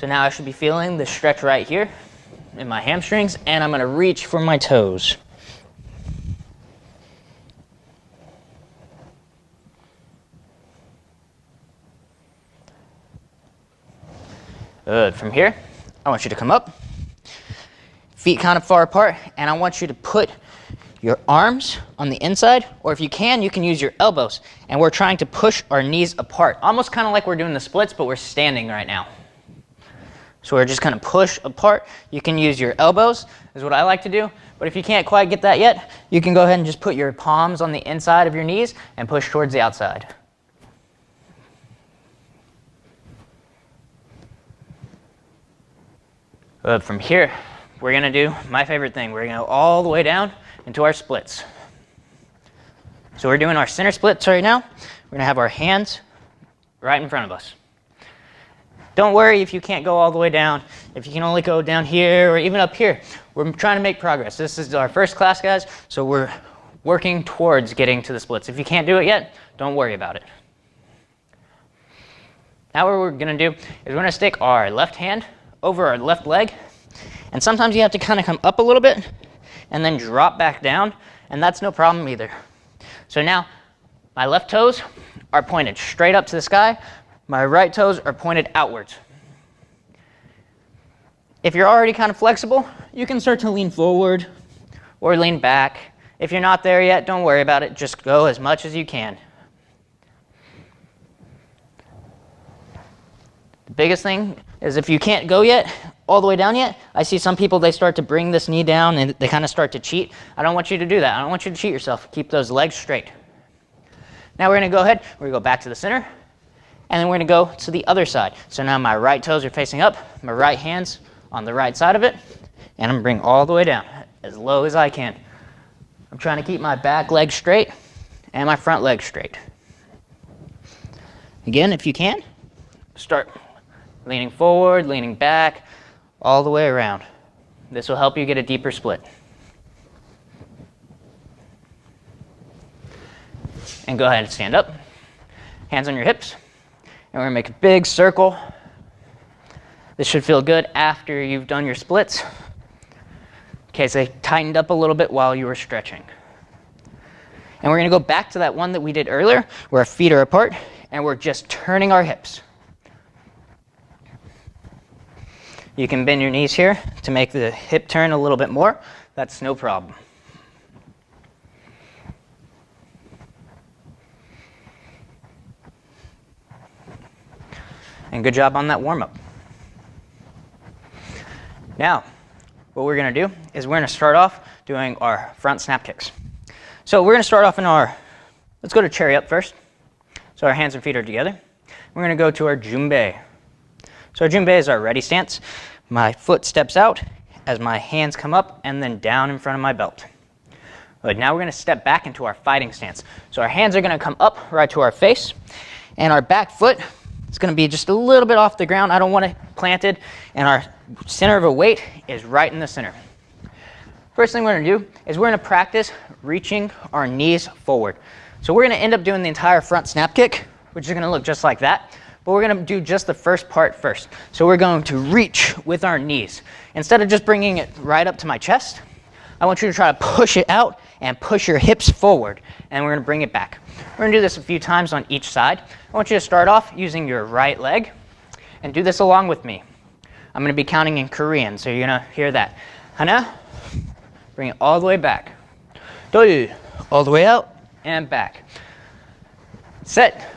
So now I should be feeling the stretch right here in my hamstrings, and I'm going to reach for my toes. Good. From here, I want you to come up, feet kind of far apart, and I want you to put your arms on the inside, or if you can use your elbows. And we're trying to push our knees apart, almost kind of like we're doing the splits, but we're standing right now. So we're just going to push apart. You can use your elbows, is what I like to do. But if you can't quite get that yet, you can go ahead and just put your palms on the inside of your knees and push towards the outside. But from here, we're going to do my favorite thing. We're going to go all the way down into our splits. So we're doing our center splits right now. We're going to have our hands right in front of us. Don't worry if you can't go all the way down, if you can only go down here or even up here. We're trying to make progress. This is our first class, guys, so we're working towards getting to the splits. If you can't do it yet, don't worry about it. Now what we're going to do is we're going to stick our left hand over our left leg, and sometimes you have to kind of come up a little bit and then drop back down, and that's no problem either. So now my left toes are pointed straight up to the sky. My right toes are pointed outwards. If you're already kind of flexible, you can start to lean forward or lean back. If you're not there yet, don't worry about it. Just go as much as you can. The biggest thing is if you can't go yet, all the way down yet, I see some people, they start to bring this knee down and they kind of start to cheat. I don't want you to do that. I don't want you to cheat yourself. Keep those legs straight. Now we're going to go ahead, we're going to go back to the center, and then we're going to go to the other side. So now my right toes are facing up, my right hand's on the right side of it, and I'm going to bring all the way down as low as I can. I'm trying to keep my back leg straight and my front leg straight. Again, if you can, start leaning forward, leaning back, all the way around. This will help you get a deeper split. And go ahead and stand up, hands on your hips, and we're going to make a big circle. This should feel good after you've done your splits, in case they tightened up a little bit while you were stretching. And we're going to go back to that one that we did earlier, where our feet are apart, and we're just turning our hips. You can bend your knees here to make the hip turn a little bit more. That's no problem. And good job on that warm-up. Now, what we're going to do is we're going to start off doing our front snap kicks. So we're going to start off in our, let's go to cherry up first. So our hands and feet are together. We're going to go to our jumbe. So our jumbe is our ready stance. My foot steps out as my hands come up and then down in front of my belt. Good. Now we're going to step back into our fighting stance. So our hands are going to come up right to our face, and our back foot is going to be just a little bit off the ground. I don't want it planted, and our center of a weight is right in the center. First thing we're going to do is we're going to practice reaching our knees forward. So we're going to end up doing the entire front snap kick, which is going to look just like that. But we're going to do just the first part first. So we're going to reach with our knees. Instead of just bringing it right up to my chest, I want you to try to push it out and push your hips forward. And we're going to bring it back. We're going to do this a few times on each side. I want you to start off using your right leg and do this along with me. I'm going to be counting in Korean, so you're going to hear that. Hana, bring it all the way back. Doi, all the way out and back. Set.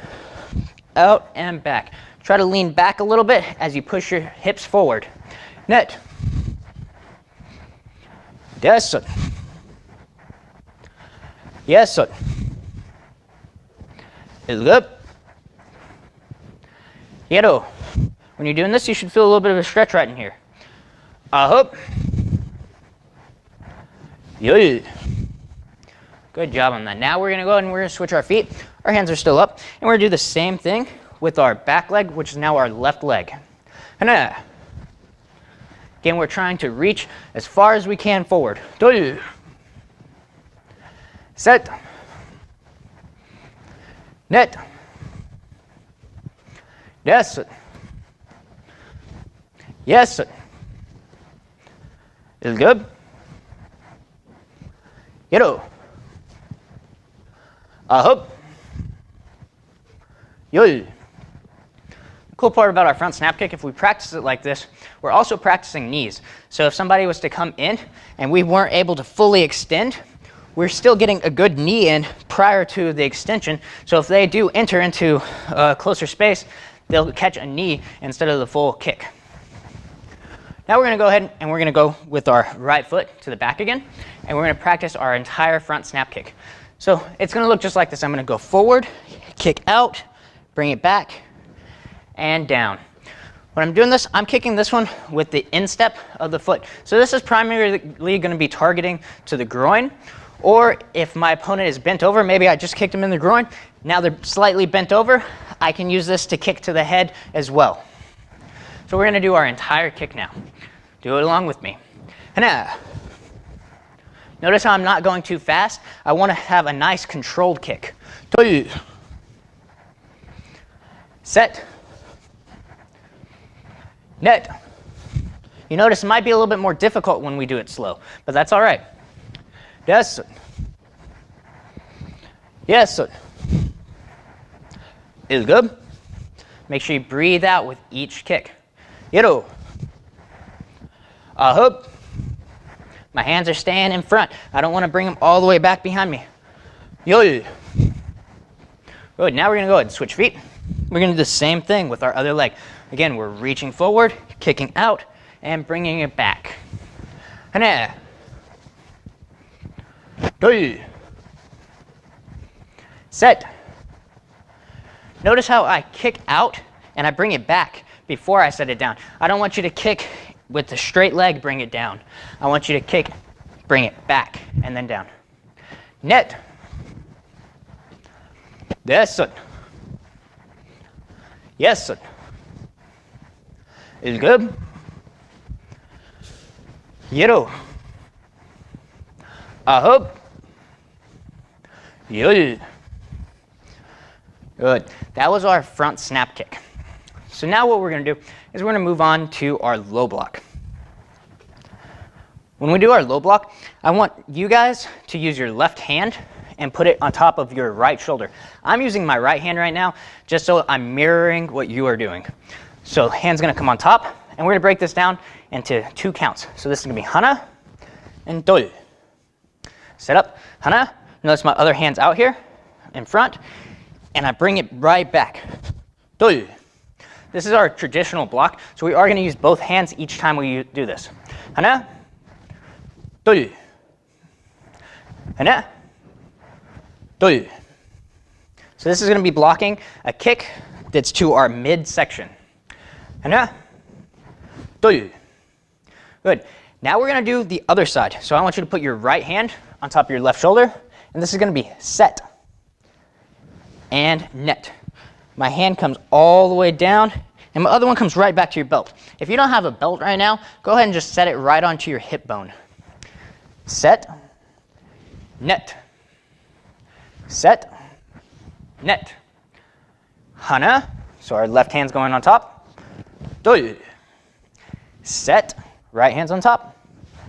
Out and back. Try to lean back a little bit as you push your hips forward. Net. Yes, sir. Yes, sir. It's good. Yero. When you're doing this, you should feel a little bit of a stretch right in here. Up. Yeah. Good job on that. Now we're going to go ahead and we're going to switch our feet. Our hands are still up. And we're going to do the same thing with our back leg, which is now our left leg. Again, we're trying to reach as far as we can forward. Set. Net. Yes. Yes. Is good. Yero. Ahop. Yo. Cool part about our front snap kick, if we practice it like this, we're also practicing knees. So if somebody was to come in and we weren't able to fully extend, we're still getting a good knee in prior to the extension. So if they do enter into a closer space, they'll catch a knee instead of the full kick. Now we're going to go ahead and we're going to go with our right foot to the back again, and we're going to practice our entire front snap kick. So it's going to look just like this. I'm going to go forward, kick out, bring it back, and down. When I'm doing this, I'm kicking this one with the instep of the foot. So this is primarily going to be targeting to the groin, or if my opponent is bent over, maybe I just kicked them in the groin, now they're slightly bent over, I can use this to kick to the head as well. So we're going to do our entire kick now. Do it along with me. Notice how I'm not going too fast. I want to have a nice controlled kick. Set. Net. You notice it might be a little bit more difficult when we do it slow, but that's all right. Yes. Yes. Is good. Make sure you breathe out with each kick. Yero. Ahop. My hands are staying in front. I don't want to bring them all the way back behind me. Yo. Good. Now we're going to go ahead and switch feet. We're going to do the same thing with our other leg. Again, we're reaching forward, kicking out, and bringing it back. Set. Notice how I kick out and I bring it back before I set it down. I don't want you to kick with the straight leg, bring it down. I want you to kick, bring it back, and then down. Net. Yes. Yes. Is good. Yero. Ahop. Yo. Good. That was our front snap kick. So now what we're going to do is we're going to move on to our low block. When we do our low block, I want you guys to use your left hand and put it on top of your right shoulder. I'm using my right hand right now just so I'm mirroring what you are doing. So hand's going to come on top, and we're going to break this down into 2 counts. So this is going to be hana and doi. Set up, hana. Notice my other hand's out here in front, and I bring it right back. Doi. This is our traditional block, so we are going to use both hands each time we do this. Hana, doi. Hana, doi. So this is going to be blocking a kick that's to our midsection. Hana, doi. Good. Now we're going to do the other side. So I want you to put your right hand on top of your left shoulder, and this is going to be set and net. My hand comes all the way down, and my other one comes right back to your belt. If you don't have a belt right now, go ahead and just set it right onto your hip bone. Set, net. Set, net. Hana, so our left hand's going on top. Doi. Set, right hand's on top.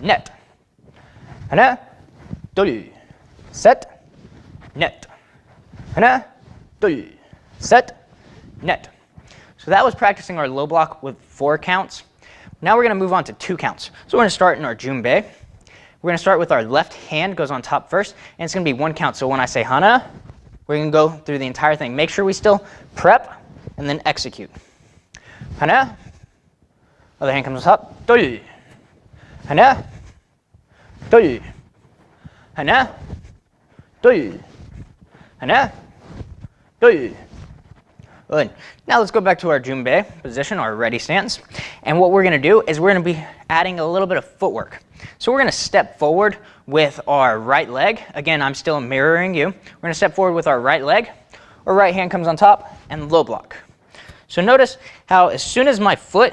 Net. Hana, doi. Set, net. Hana, doi. Set, net. So that was practicing our low block with 4 counts. Now we're going to move on to 2 counts. So we're going to start in our junbei. We're going to start with our left hand goes on top first, and it's going to be 1 count. So when I say hana, we're going to go through the entire thing. Make sure we still prep and then execute. Hana, other hand comes on top. Doi. Hana, doi. Hana, doi. Hana, doi. Good. Now let's go back to our junbei position, our ready stance. And what we're going to do is we're going to be adding a little bit of footwork. So we're going to step forward with our right leg. Again, I'm still mirroring you. We're going to step forward with our right leg. Our right hand comes on top and low block. So notice how as soon as my foot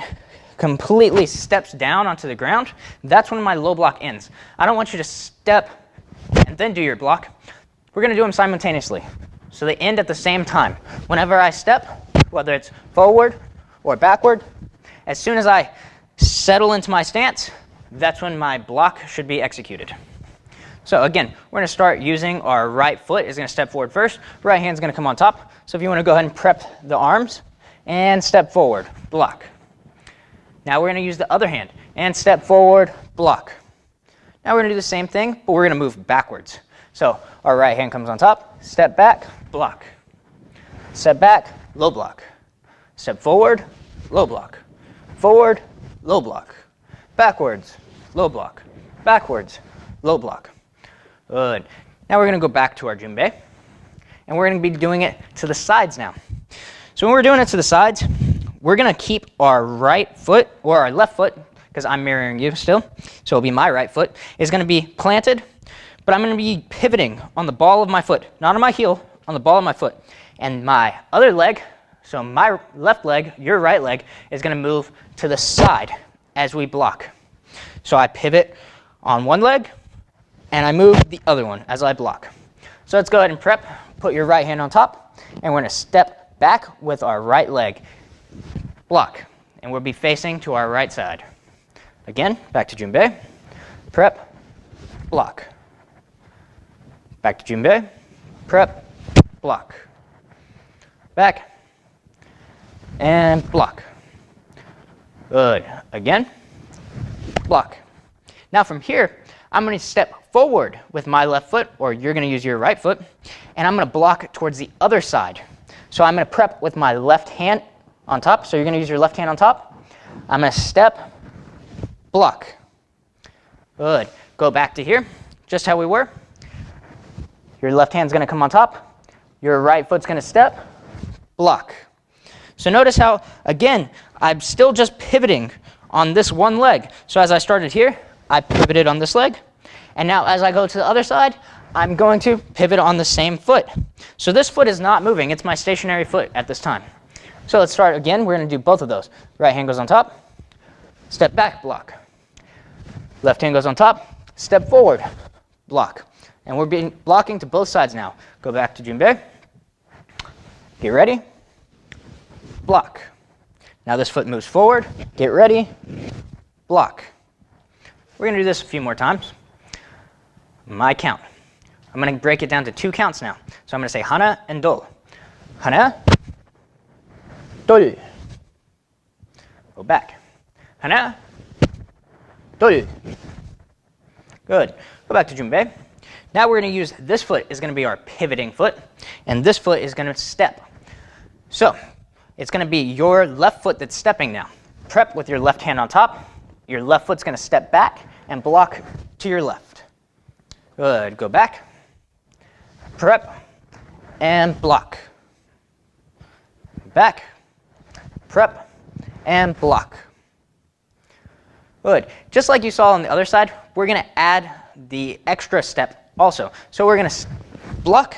completely steps down onto the ground, that's when my low block ends. I don't want you to step and then do your block. We're going to do them simultaneously. So they end at the same time. Whenever I step, whether it's forward or backward, as soon as I settle into my stance, that's when my block should be executed. So again, we're going to start using our right foot is going to step forward first. Right hand's going to come on top. So if you want to go ahead and prep the arms and step forward, block. Now we're going to use the other hand and step forward, block. Now we're going to do the same thing, but we're going to move backwards. So our right hand comes on top, step back, block. Step back, low block. Step forward, low block. Forward, low block. Backwards, low block. Backwards, low block. Good. Now we're going to go back to our Junbei, and we're going to be doing it to the sides now. So when we're doing it to the sides, we're going to keep our right foot, or our left foot, because I'm mirroring you still, so it'll be my right foot, is going to be planted, but I'm going to be pivoting on the ball of my foot, not on my heel, on the ball of my foot. And my other leg, so my left leg, your right leg, is going to move to the side as we block. So I pivot on one leg, and I move the other one as I block. So let's go ahead and prep. Put your right hand on top, and we're going to step back with our right leg. Block. And we'll be facing to our right side. Again, back to Junbei. Prep. Block. Back to Junbei. Prep. Block. Back. And block. Good. Again. Block. Now from here, I'm going to step forward with my left foot, or you're going to use your right foot, and I'm going to block towards the other side. So I'm going to prep with my left hand on top. So you're going to use your left hand on top. I'm going to step, block. Good. Go back to here, just how we were. Your left hand's going to come on top. Your right foot's going to step, block. So notice how, again, I'm still just pivoting on this one leg. So as I started here, I pivoted on this leg. And now as I go to the other side, I'm going to pivot on the same foot. So this foot is not moving. It's my stationary foot at this time. So let's start again. We're going to do both of those. Right hand goes on top, step back, block. Left hand goes on top, step forward, block. And we're blocking to both sides now. Go back to Junbei. Get ready, block. Now this foot moves forward. Get ready, block. We're going to do this a few more times. My count. I'm going to break it down to 2 counts now. So I'm going to say hana and do. Hana, do. Go back. Hana, do. Good. Go back to Junbei. Now we're going to use this foot is going to be our pivoting foot, and this foot is going to step. So it's going to be your left foot that's stepping now. Prep with your left hand on top. Your left foot's going to step back and block to your left. Good. Go back. Prep and block. Back. Prep and block. Good. Just like you saw on the other side, we're going to add the extra step also. So we're going to block,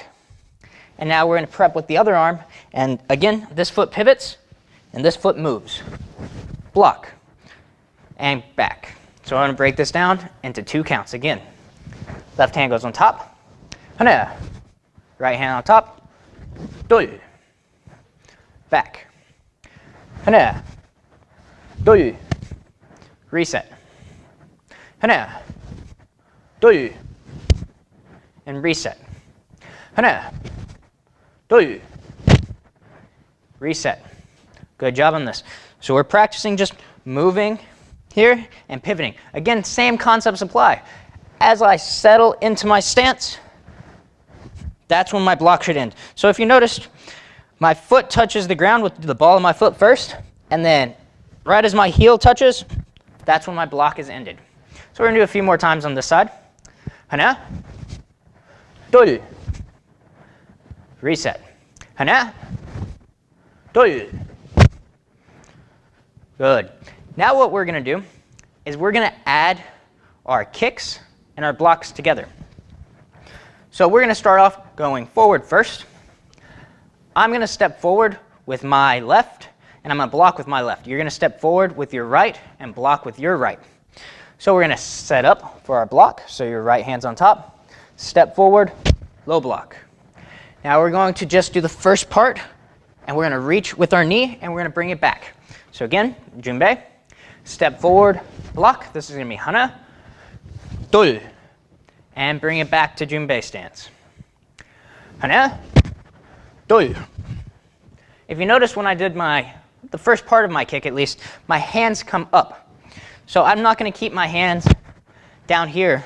and now we're going to prep with the other arm. And again, this foot pivots, and this foot moves. Block and back. So I'm going to break this down into 2 counts again. Left hand goes on top. Hana. Right hand on top. Do. Back. Hana. Do. Reset. Hana. Do. And reset. Hana. Do. Reset. Good job on this. So we're practicing just moving here and pivoting. Again, same concepts apply. As I settle into my stance, that's when my block should end. So if you noticed, my foot touches the ground with the ball of my foot first, and then right as my heel touches, that's when my block is ended. So we're going to do a few more times on this side. Hana. Do. Reset. Hana. Do. Good. Now what we're going to do is we're going to add our kicks and our blocks together. So we're going to start off going forward first. I'm going to step forward with my left, and I'm going to block with my left. You're going to step forward with your right and block with your right. So we're going to set up for our block. So your right hand's on top. Step forward, low block. Now we're going to just do the first part, and we're going to reach with our knee, and we're going to bring it back. So again, Junbei, step forward, block. This is going to be hana, dol, and bring it back to Junbei stance. Hana, dol. If you notice when I did the first part of my kick at least, my hands come up. So I'm not going to keep my hands down here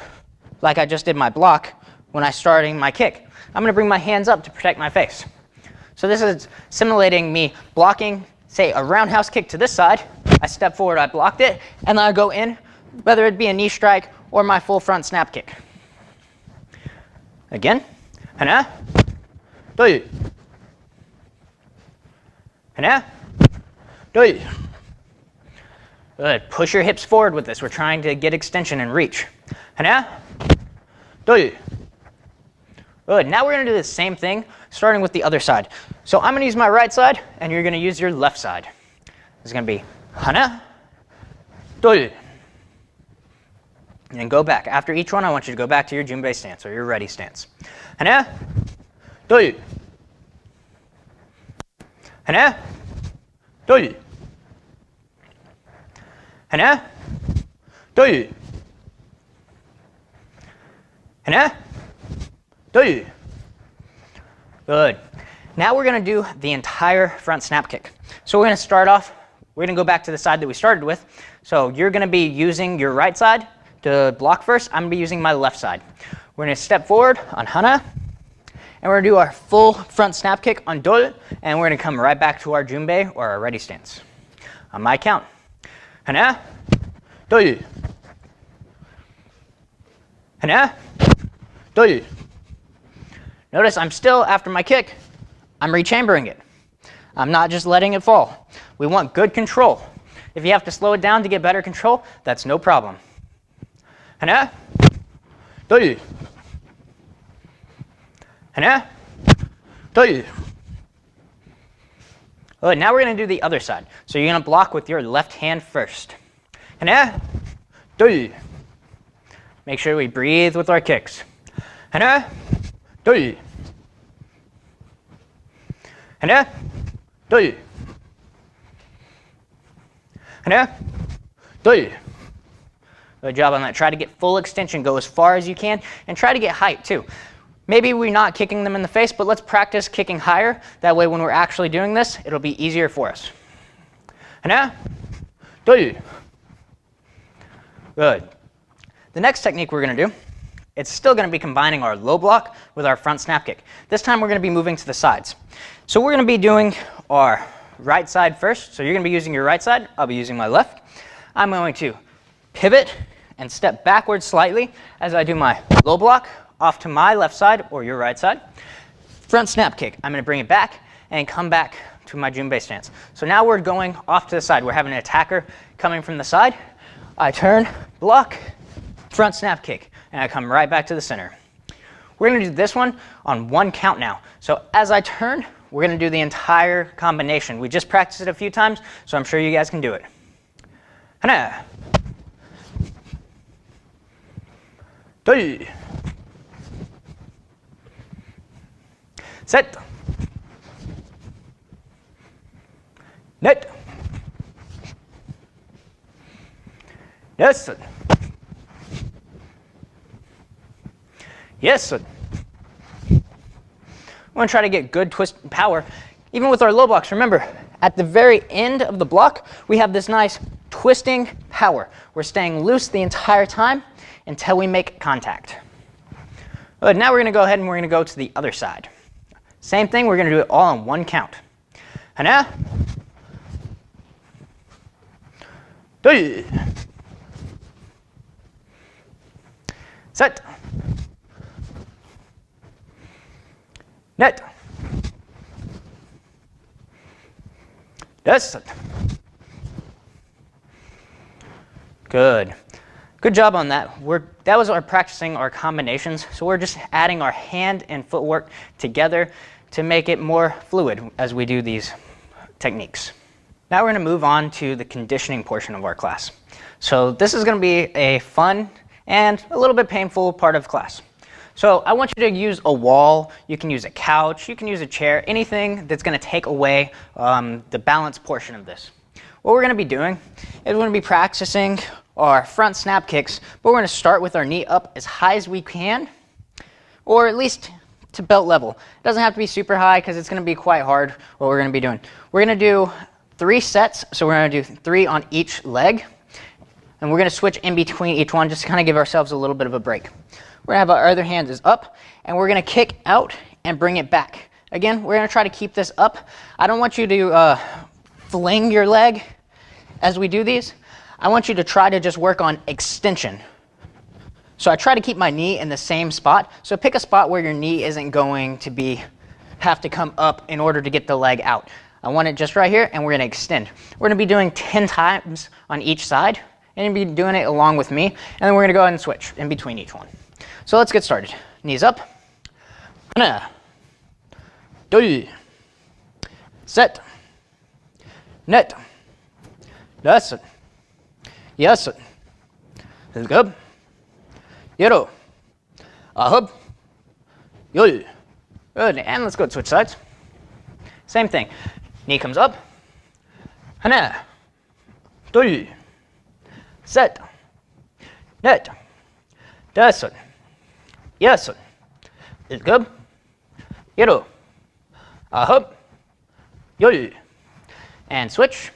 like I just did my block when I starting my kick. I'm going to bring my hands up to protect my face. So this is simulating me blocking, say, a roundhouse kick to this side. I step forward, I blocked it, and then I go in, whether it be a knee strike or my full front snap kick. Again, hana, doi, hana, doi. Good. Push your hips forward with this. We're trying to get extension and reach. Hana, doi. Good. Now we're going to do the same thing, starting with the other side. So I'm going to use my right side, and you're going to use your left side. This is going to be hana, doi. And then go back. After each one, I want you to go back to your Junbei stance or your ready stance. Hana, doi. Hana, doi. Hana, doi. Hana, doi. Good. Now we're going to do the entire front snap kick. So we're going to start off, we're going to go back to the side that we started with. So you're going to be using your right side to block first. I'm going to be using my left side. We're going to step forward on hana, and we're going to do our full front snap kick on dol, and we're going to come right back to our Junbei or our ready stance. On my count. Hana, doi. Hana, doi. Notice I'm still, after my kick, I'm rechambering it. I'm not just letting it fall. We want good control. If you have to slow it down to get better control, that's no problem. Hana, doi. Hana, doi. Good. Now we're going to do the other side. So you're going to block with your left hand first. Hana, doi. Make sure we breathe with our kicks. Hana, doi. Hana, doi. Hana, doi. Good job on that. Try to get full extension. Go as far as you can, and try to get height too. Maybe we're not kicking them in the face, but let's practice kicking higher. That way when we're actually doing this, it'll be easier for us. Hana, doi. Good. The next technique we're going to do, it's still going to be combining our low block with our front snap kick. This time we're going to be moving to the sides. So we're going to be doing our right side first. So you're going to be using your right side. I'll be using my left. I'm going to pivot and step backwards slightly as I do my low block off to my left side or your right side. Front snap kick. I'm going to bring it back and come back to my Junbei stance. So now we're going off to the side. We're having an attacker coming from the side. I turn, block, front snap kick, and I come right back to the center. We're going to do this one on one count now. So as I turn, we're going to do the entire combination. We just practiced it a few times, so I'm sure you guys can do it. Hana, doi. Set. Net. Yes. Yes. We're going to try to get good twist and power. Even with our low blocks, remember, at the very end of the block, we have this nice twisting power. We're staying loose the entire time until we make contact. Good. Now we're going to go ahead and we're going to go to the other side. Same thing, we're going to do it all on one count. Hana, doi. Set. Net. Yes. Good. Good job on that. That was our practicing our combinations. So we're just adding our hand and footwork together to make it more fluid as we do these techniques. Now we're going to move on to the conditioning portion of our class. So this is going to be a fun and a little bit painful part of class. So I want you to use a wall, you can use a couch, you can use a chair, anything that's going to take away the balance portion of this. What what we're going to be doing is we're going to be practicing our front snap kicks, but we're going to start with our knee up as high as we can, or at least to belt level. It doesn't have to be super high because it's going to be quite hard what we're going to be doing. We're going to do 3 sets, so we're going to do 3 on each leg, and we're going to switch in between each one just to kind of give ourselves a little bit of a break. We're going to have our other hand is up, and we're going to kick out and bring it back. Again, we're going to try to keep this up. I don't want you to fling your leg as we do these. I want you to try to just work on extension. So I try to keep my knee in the same spot. So pick a spot where your knee isn't going to have to come up in order to get the leg out. I want it just right here, and we're going to extend. We're going to be doing 10 times on each side, and you'll be doing it along with me. And then we're going to go ahead and switch in between each one. So let's get started. Knees up. 1, 2, set, net, listen, yes, let's go, yero, ahub, yo, good, and let's go switch sides. Same thing, knee comes up, 1, 2, set, net, listen, yes, let's go, yero, ahub, yo, and switch.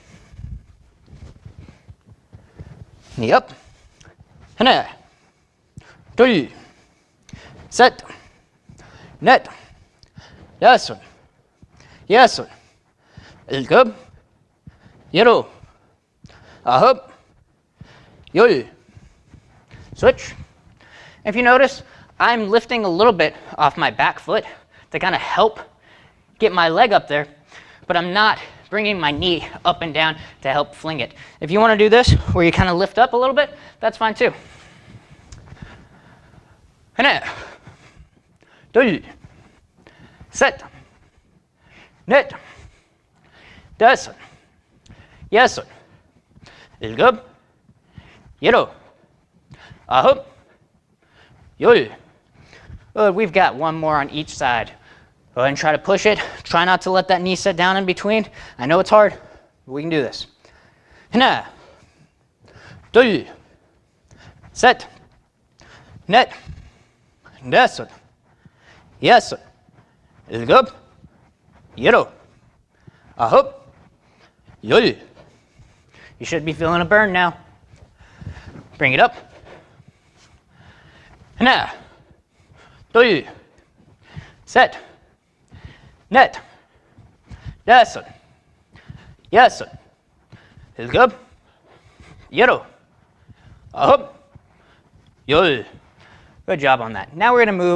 Knee up. 1, 2, set, net, yes, yes, let's go, yero, ahub, yo, switch. If you notice, I'm lifting a little bit off my back foot to kind of help get my leg up there, but I'm not bringing my knee up and down to help fling it. If you want to do this where you kind of lift up a little bit, that's fine too. 1, 2, set, net, yes, yes, let's go, yero, ahub, yo. Good, we've got one more on each side. Go ahead and try to push it. Try not to let that knee set down in between. I know it's hard, but we can do this. 1, 2, set, net, yes, yes, let's go, yero, ahub, yo. You should be feeling a burn now. Bring it up. 1, 2, set, net, yes, yes, let's go, yero, ahub, yo. Good job on that. Now we're going to move